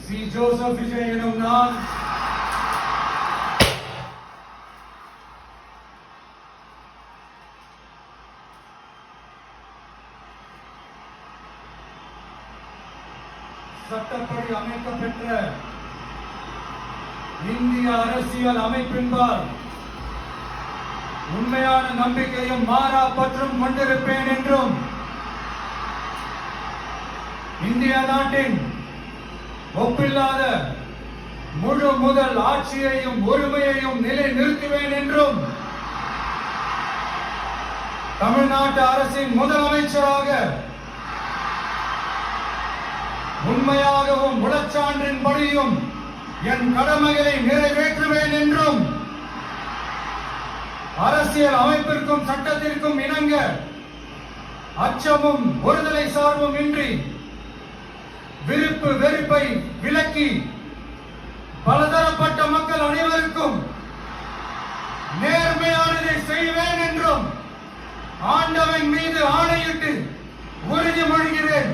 C. Joseph Vijay எனும் நான் சட்டப்படி அமைக்கப்பெற்ற இந்திய அரசியல் அமைப்பின்பால் உண்மையான நம்பிக்கையும் மாறா பற்றும் கொண்டிருப்பேன் என்றும் இந்திய நாட்டின் ஒப்பில்லாத முழு முதல் ஆட்சியையும் உரிமையையும் நிலைநிறுத்துவேன் என்றும் தமிழ்நாட்டு அரசின் முதலமைச்சராக உண்மையாகவும் முழச்சான்றின்படியும் என் கடமைகளை நிறைவேற்றுவேன் என்றும் அரசியல் அமைப்பிற்கும் சட்டத்திற்கும் இணங்க அச்சமும் ஒருதலை சார்பும் இன்றி விருப்பு வெறுப்பை விலக்கி பலதரப்பட்ட மக்கள் அனைவருக்கும் நேர்மையானதை செய்வேன் என்றும் ஆண்டவன் மீது ஆணையிட்டு உறுதிமொழிகிறேன்.